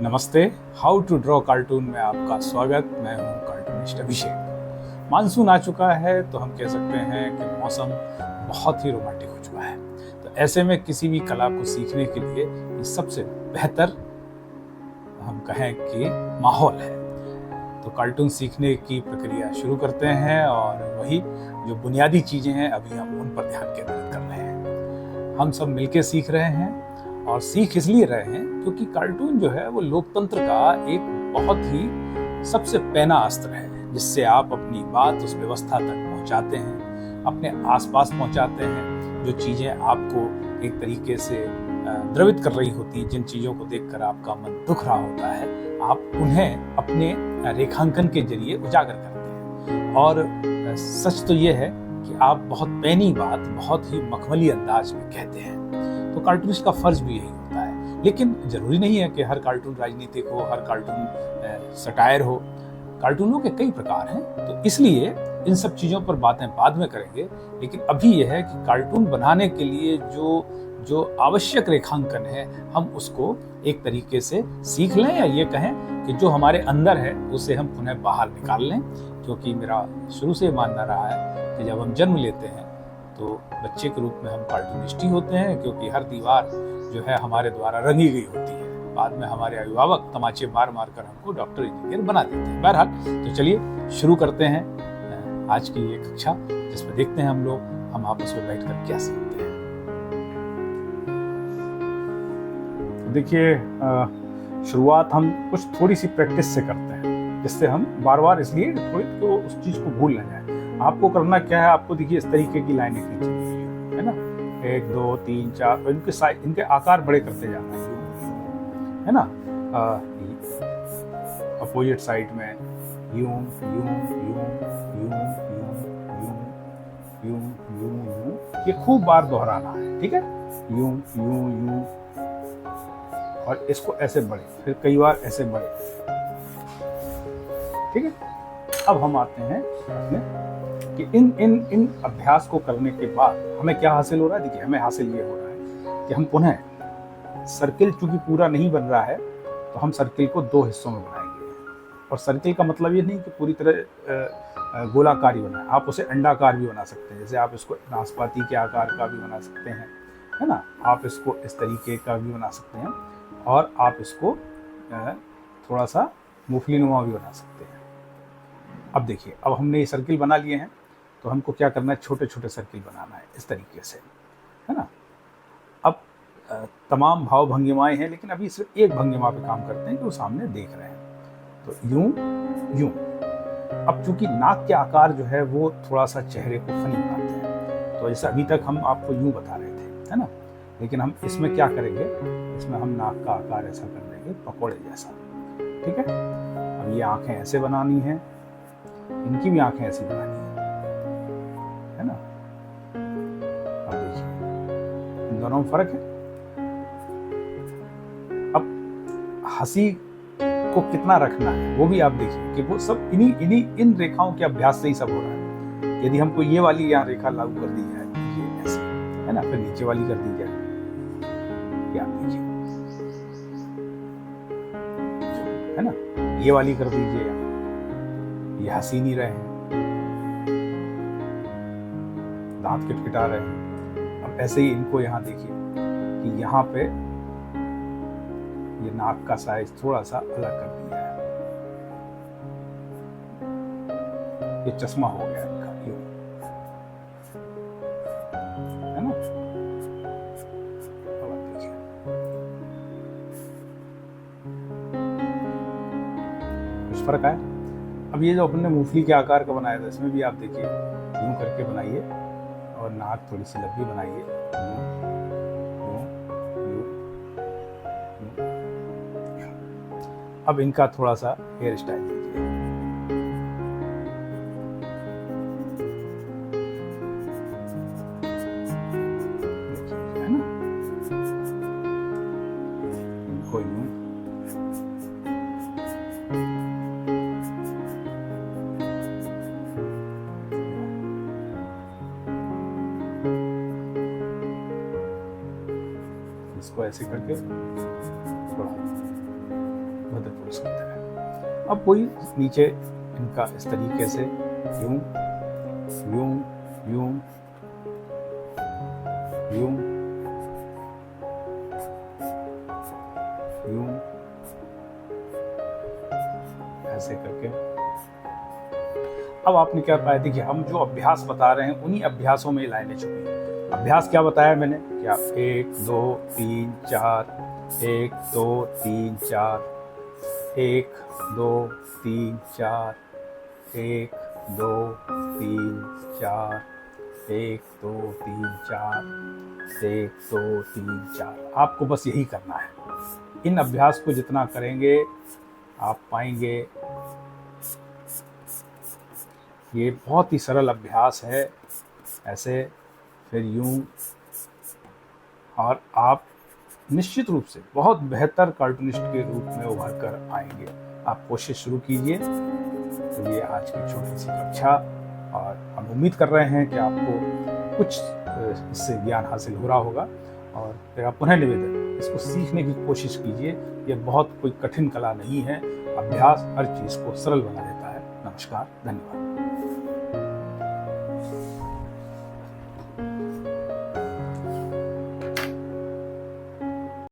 नमस्ते। How to draw cartoon में आपका स्वागत। मैं हूं कार्टूनिस्ट अभिषेक। मानसून आ चुका है तो हम कह सकते हैं कि मौसम बहुत ही रोमांटिक हो चुका है। तो ऐसे में किसी भी कला को सीखने के लिए ये सबसे बेहतर हम कहें कि माहौल है। तो कार्टून सीखने की प्रक्रिया शुरू करते हैं और वही जो बुनियादी चीज़ें हैं अभी हम उन पर ध्यान केंद्रित कर रहे हैं। हम सब मिलकर सीख रहे हैं और सीख इसलिए रहे हैं क्योंकि कार्टून जो है वो लोकतंत्र का एक बहुत ही सबसे पैना अस्त्र है, जिससे आप अपनी बात उस व्यवस्था तक पहुंचाते हैं, अपने आसपास पहुंचाते हैं। जो चीज़ें आपको एक तरीके से द्रवित कर रही होती हैं, जिन चीज़ों को देखकर आपका मन दुख रहा होता है, आप उन्हें अपने रेखांकन के जरिए उजागर करते हैं। और सच तो ये है कि आप बहुत पैनी बात बहुत ही मखमली अंदाज में कहते हैं। तो कार्टूनिस्ट का फर्ज भी यही होता है। लेकिन जरूरी नहीं है कि हर कार्टून राजनीतिक हो, हर कार्टून सटायर हो। कार्टूनों के कई प्रकार हैं, तो इसलिए इन सब चीज़ों पर बातें बाद में करेंगे। लेकिन अभी यह है कि कार्टून बनाने के लिए जो आवश्यक रेखांकन है, हम उसको एक तरीके से सीख लें, या ये कहें कि जो हमारे अंदर है उसे हम पुनः बाहर निकाल लें। क्योंकि मेरा शुरू से मानना रहा है कि जब हम जन्म लेते हैं तो बच्चे के रूप में हम कार्टूनिस्ट ही होते हैं, क्योंकि हर दीवार जो है हमारे द्वारा रंगी गई होती है। बाद में हमारे अभिभावक तमाचे मार मार कर हमको डॉक्टर इंजीनियर बना देते हैं। बहरहाल, तो चलिए शुरू करते हैं आज की ये कक्षा, जिसमें देखते हैं हम आपस में बैठकर क्या सीखते हैं। देखिए, शुरुआत हम कुछ थोड़ी सी प्रैक्टिस से करते हैं, जिससे हम बार बार इसलिए थोड़ी तो उस चीज को भूल न जाए। आपको करना क्या है, आपको देखिए इस तरीके की लाइनें खींचनी है ना, 1 2 3 4, इनके आकार बड़े करते जाना है ना। अपोजिट साइड में यूं यूं यूं यूं यूं यूं यूं यूं, ये खूब बार दोहराना है, ठीक है। यूं यूं यूं, और इसको ऐसे बढ़े, फिर कई बार ऐसे बढ़े, ठीक है। अब हम आते हैं अपने कि इन अभ्यास को करने के बाद हमें क्या हासिल हो रहा है। देखिए, हमें हासिल ये हो रहा है कि हम पुनः सर्किल चूंकि पूरा नहीं बन रहा है, तो हम सर्किल को 2 हिस्सों में बनाएंगे। और सर्किल का मतलब ये नहीं कि पूरी तरह गोलाकार ही बनाए, आप उसे अंडाकार भी बना सकते हैं। जैसे आप इसको नाशपाती के आकार का भी बना सकते हैं, है ना। आप इसको इस तरीके का भी बना सकते हैं, और आप इसको थोड़ा सा मूंगफलीनुमा भी बना सकते हैं। अब देखिए, अब हमने ये सर्किल बना लिए हैं, तो हमको क्या करना है, छोटे छोटे सर्किल बनाना है इस तरीके से, है ना। अब तमाम भाव भंगिमाएं हैं, लेकिन अभी सिर्फ एक भंगिमा पे काम करते हैं कि वो सामने देख रहे हैं। तो यूं यूं। अब चूंकि नाक के आकार जो है वो थोड़ा सा चेहरे को फनी बनाते हैं, तो जैसे अभी तक हम आपको यूं बता रहे थे, है ना। लेकिन हम इसमें क्या करेंगे, इसमें हम नाक का आकार ऐसा कर देंगे, पकौड़े जैसा, ठीक है। अब ये आंखें ऐसे बनानी है, इनकी भी आंखें ऐसी बनानी है ना। अब देखिए, इन दोनों में फर्क है। अब हंसी को कितना रखना है वो भी आप देखिए कि वो सब इन रेखाओं के अभ्यास से ही सब हो रहा है। यदि हमको ये वाली यहाँ रेखा लागू कर दी जाए, ये ऐसे, है ना, फिर नीचे वाली कर दी जाए, क्या देखिए, है ना, ये वाली कर दीजिए, ये हंसी नहीं रहे हैं, दांत किटकिटा रहे हैं। अब ऐसे ही इनको यहाँ देखिए कि यहाँ पे ये नाक का साइज थोड़ा सा अलग कर दिया है, ये चश्मा हो गया इनका, है ना। अब देखिए, कुछ फर्क आया। अब ये जो अपने मूंगफली के आकार का बनाया था, इसमें भी आप देखिए यूं करके बनाइए, और नाक थोड़ी सी लंबी बनाइए। अब इनका थोड़ा सा हेयर स्टाइल दीजिए, है ना। इनको यूं, इसको ऐसे करके थोड़ा अब वही नीचे इनका इस तरीके से यूं यूं यूं यूं यूं ऐसे करके। अब आपने क्या बताया, देखिए हम जो अभ्यास बता रहे हैं उन्हीं अभ्यासों में लाइनें छुपी हैं। अभ्यास क्या बताया मैंने, क्या 1 2 3 4, 1 2 3 4, 1 2 3 4, 1 2 3 4, 1 2 3 4, 1 2 3 4। आपको बस यही करना है। इन अभ्यास को जितना करेंगे आप पाएंगे ये बहुत ही सरल अभ्यास है। ऐसे फिर यूं, और आप निश्चित रूप से बहुत बेहतर कार्टूनिस्ट के रूप में उभर कर आएंगे। आप कोशिश शुरू कीजिए। तो ये आज की छोटी सी कक्षा, और हम उम्मीद कर रहे हैं कि आपको कुछ इससे ज्ञान हासिल हो रहा होगा। और मेरा पुनः निवेदन, इसको सीखने की कोशिश कीजिए। ये बहुत कोई कठिन कला नहीं है। अभ्यास हर चीज़ को सरल बना देता है। नमस्कार, धन्यवाद।